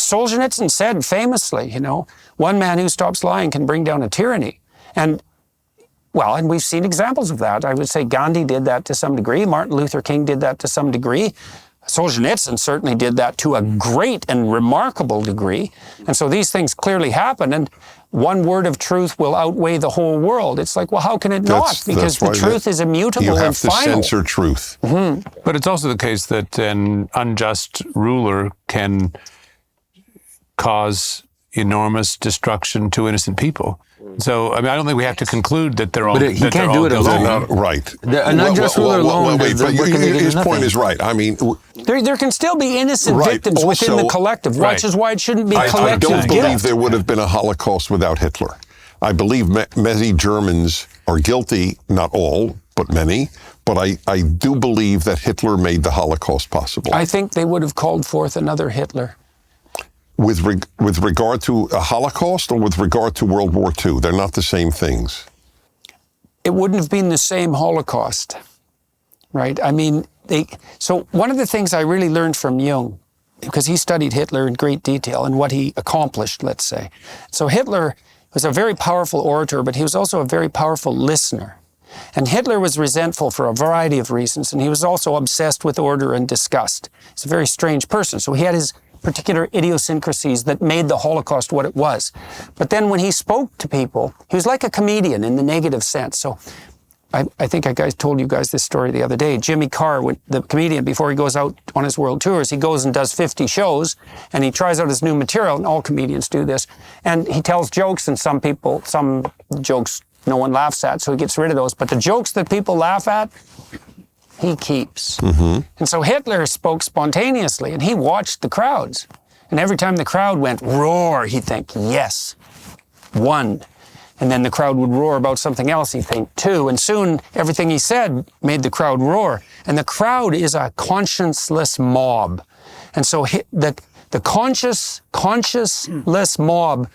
Solzhenitsyn said famously, one man who stops lying can bring down a tyranny. And we've seen examples of that. I would say Gandhi did that to some degree. Martin Luther King did that to some degree. Solzhenitsyn certainly did that to a great and remarkable degree. And so these things clearly happen. And one word of truth will outweigh the whole world. It's like, well, how can it not? Because the truth is immutable and final. You have to censor truth. Mm-hmm. But it's also the case that an unjust ruler can cause enormous destruction to innocent people. So, I don't think we have to conclude that they're all. But he can't do it alone. Not right. An unjust ruler alone. His point is right. There can still be innocent victims within the collective, which is why it shouldn't be collective. I don't believe there would have been a Holocaust without Hitler. I believe many Germans are guilty, not all, but many. But I do believe that Hitler made the Holocaust possible. I think they would have called forth another Hitler. With regard to a Holocaust or with regard to World War II? They're not the same things. It wouldn't have been the same Holocaust, right? So one of the things I really learned from Jung, because he studied Hitler in great detail and what he accomplished, let's say. So Hitler was a very powerful orator, but he was also a very powerful listener. And Hitler was resentful for a variety of reasons, and he was also obsessed with order and disgust. He's a very strange person. So he had his particular idiosyncrasies that made the Holocaust what it was. But then when he spoke to people, he was like a comedian in the negative sense. So I think I told you guys this story the other day. Jimmy Carr, the comedian, before he goes out on his world tours, he goes and does 50 shows, and he tries out his new material, and all comedians do this. And he tells jokes, and some jokes no one laughs at, so he gets rid of those. But the jokes that people laugh at, he keeps. Mm-hmm. And so Hitler spoke spontaneously, and he watched the crowds. And every time the crowd went roar, he'd think, yes, one. And then the crowd would roar about something else, he'd think, two. And soon everything he said made the crowd roar. And the crowd is a conscienceless mob. And so the conscienceless mob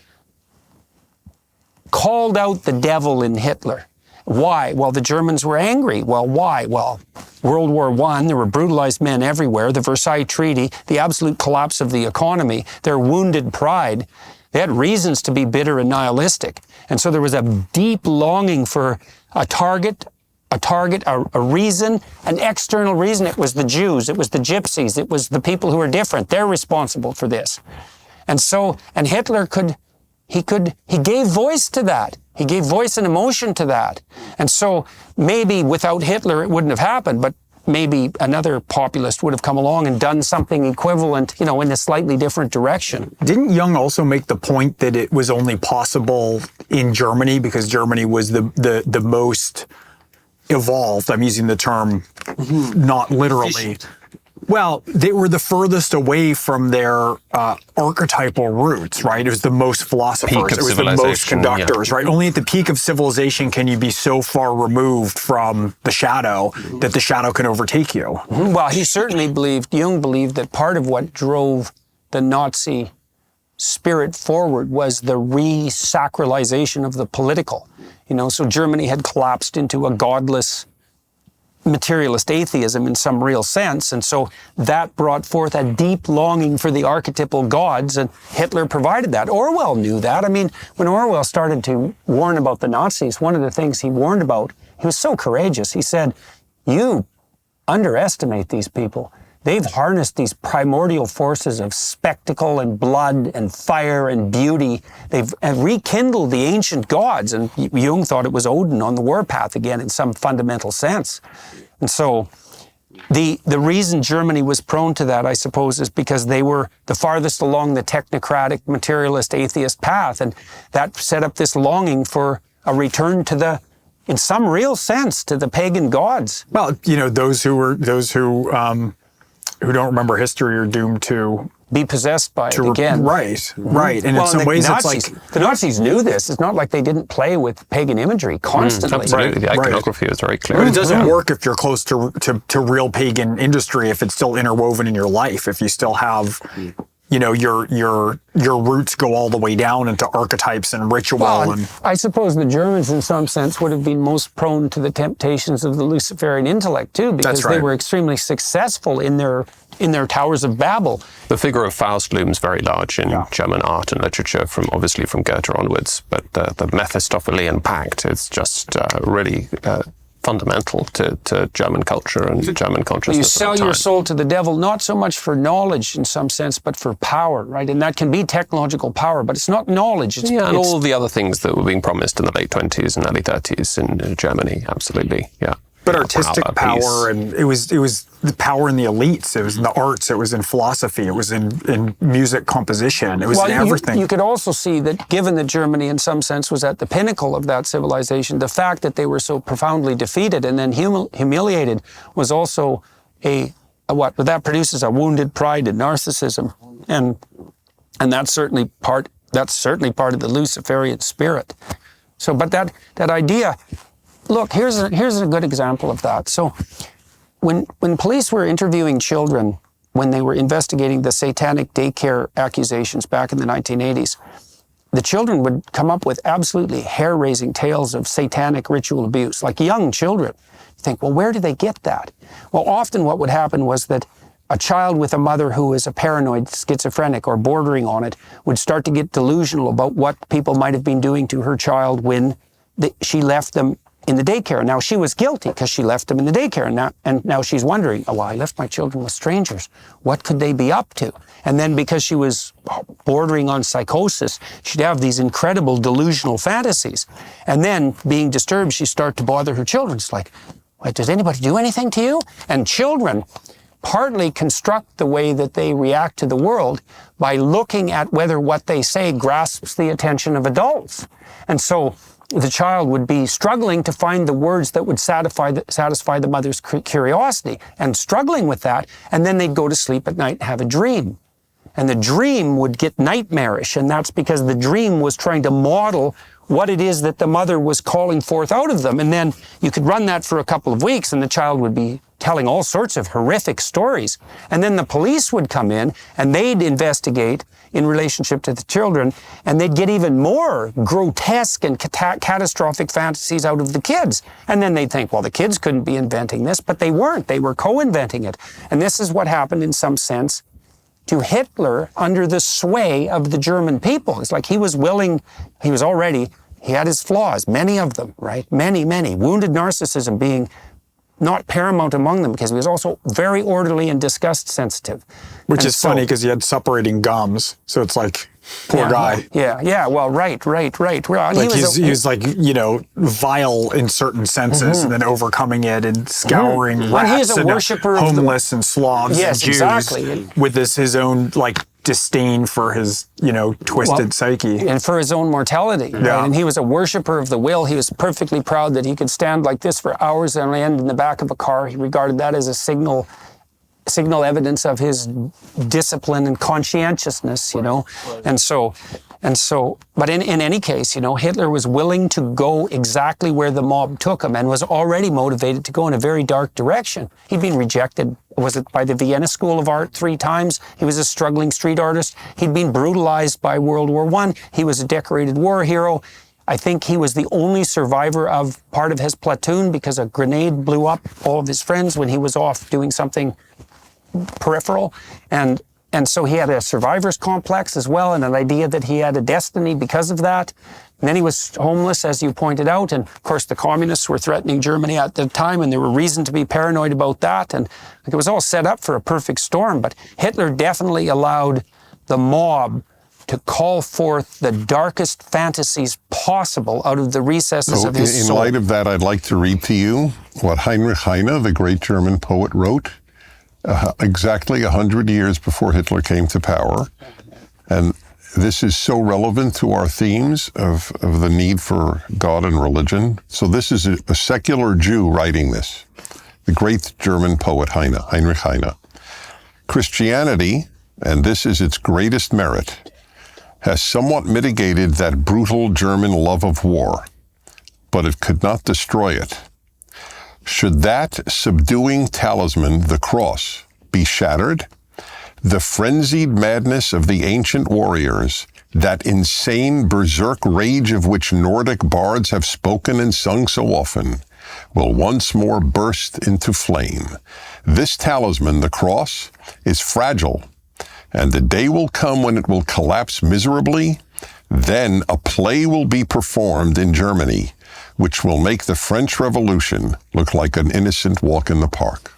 called out the devil in Hitler. Why? Well, the Germans were angry. Well, why? Well, World War I, there were brutalized men everywhere, the Versailles Treaty, the absolute collapse of the economy, their wounded pride. They had reasons to be bitter and nihilistic. And so there was a deep longing for a target, a reason, an external reason. It was the Jews, it was the Gypsies, it was the people who were different. They're responsible for this. And Hitler he gave voice to that. He gave voice and emotion to that. And so maybe without Hitler, it wouldn't have happened, but maybe another populist would have come along and done something equivalent, in a slightly different direction. Didn't Jung also make the point that it was only possible in Germany because Germany was the most evolved? I'm using the term not literally. Well, they were the furthest away from their archetypal roots, right? It was the most philosophers, it was the most conductors, right? Only at the peak of civilization can you be so far removed from the shadow that the shadow can overtake you. Well, Jung believed that part of what drove the Nazi spirit forward was the re-sacralization of the political. So Germany had collapsed into a godless materialist atheism in some real sense. And so that brought forth a deep longing for the archetypal gods, and Hitler provided that. Orwell knew that. When Orwell started to warn about the Nazis, one of the things he warned about, he was so courageous. He said, you underestimate these people. They've harnessed these primordial forces of spectacle and blood and fire and beauty. They've rekindled the ancient gods. And Jung thought it was Odin on the warpath again in some fundamental sense. And so the reason Germany was prone to that, I suppose, is because they were the farthest along the technocratic, materialist, atheist path. And that set up this longing for a return to in some real sense, to the pagan gods. Well, those who don't remember history are doomed to be possessed by it again. Right. And in some ways, it's like the Nazis knew this. It's not like they didn't play with pagan imagery constantly. Absolutely, the iconography is very clear. But it doesn't work if you're close to real pagan industry, if it's still interwoven in your life, if you still have, your roots go all the way down into archetypes and ritual. Well, and I suppose the Germans, in some sense, would have been most prone to the temptations of the Luciferian intellect too, because That's right. they were extremely successful in their towers of Babel. The figure of Faust looms very large in German art and literature, obviously from Goethe onwards. But the Mephistophelian pact is just really fundamental to German culture and German consciousness. You sell your soul to the devil, not so much for knowledge in some sense, but for power, right? And that can be technological power, but it's not knowledge. It's, and it's, all the other things that were being promised in the late 20s and early 30s in Germany, absolutely, yeah. But artistic power, peace. and it was the power in the elites. It was in the arts. It was in philosophy. It was in music composition. It was in everything. You could also see that, given that Germany, in some sense, was at the pinnacle of that civilization, the fact that they were so profoundly defeated and then humiliated was also what that produces a wounded pride and narcissism, and that's certainly part of the Luciferian spirit. So, but that idea. Look, here's a good example of that. So when police were interviewing children when they were investigating the satanic daycare accusations back in the 1980s, the children would come up with absolutely hair-raising tales of satanic ritual abuse, like young children. You think, well, where did they get that? Well, often what would happen was that a child with a mother who is a paranoid schizophrenic or bordering on it would start to get delusional about what people might have been doing to her child when she left them in the daycare. Now, she was guilty because she left them in the daycare. And now she's wondering, oh, well, I left my children with strangers. What could they be up to? And then because she was bordering on psychosis, she'd have these incredible delusional fantasies. And then, being disturbed, she'd start to bother her children. It's like, does anybody do anything to you? And children partly construct the way that they react to the world by looking at whether what they say grasps the attention of adults. And so the child would be struggling to find the words that would satisfy the mother's curiosity, and struggling with that, and then they'd go to sleep at night and have a dream. And the dream would get nightmarish, and that's because the dream was trying to model what it is that the mother was calling forth out of them. And then you could run that for a couple of weeks, and the child would be telling all sorts of horrific stories. And then the police would come in, and they'd investigate in relationship to the children, and they'd get even more grotesque and catastrophic fantasies out of the kids. And then they'd think, well, the kids couldn't be inventing this, but they weren't. They were co-inventing it. And this is what happened in some sense to Hitler under the sway of the German people. It's like he had his flaws, many of them, right? Many, wounded narcissism being not paramount among them, because he was also very orderly and disgust sensitive. Which is funny because he had suppurating gums. So it's like, poor guy. Yeah. Well, right. Like he was like, vile in certain senses, and then overcoming it and scouring rats he's a and worshiper of homeless and Slavs and Jews, exactly. with his own disdain for his twisted psyche and for his own mortality. Right? Yeah. And he was a worshiper of the will. He was perfectly proud that he could stand like this for hours on end in the back of a car. He regarded that as a signal evidence of his discipline and conscientiousness, And so, but in any case, Hitler was willing to go exactly where the mob took him, and was already motivated to go in a very dark direction. He'd been rejected, by the Vienna School of Art 3 times. He was a struggling street artist. He'd been brutalized by World War I. He was a decorated war hero. I think he was the only survivor of part of his platoon because a grenade blew up all of his friends when he was off doing something peripheral. And so he had a survivor's complex as well, and an idea that he had a destiny because of that. And then he was homeless, as you pointed out. And of course, the communists were threatening Germany at the time, and there were reason to be paranoid about that. And it was all set up for a perfect storm. But Hitler definitely allowed the mob to call forth the darkest fantasies possible out of the recesses of his soul. In light of that, I'd like to read to you what Heinrich Heine, the great German poet, wrote exactly 100 years before Hitler came to power. And this is so relevant to our themes of the need for God and religion. So this is a secular Jew writing this, the great German poet Heinrich Heine. Christianity, and this is its greatest merit, has somewhat mitigated that brutal German love of war, but it could not destroy it. Should that subduing talisman, the cross, be shattered, The frenzied madness of the ancient warriors, that insane berserk rage of which Nordic bards have spoken and sung so often, will once more burst into flame. This talisman, the cross, is fragile, and the day will come when it will collapse miserably. Then a play will be performed in Germany, which will make the French Revolution look like an innocent walk in the park.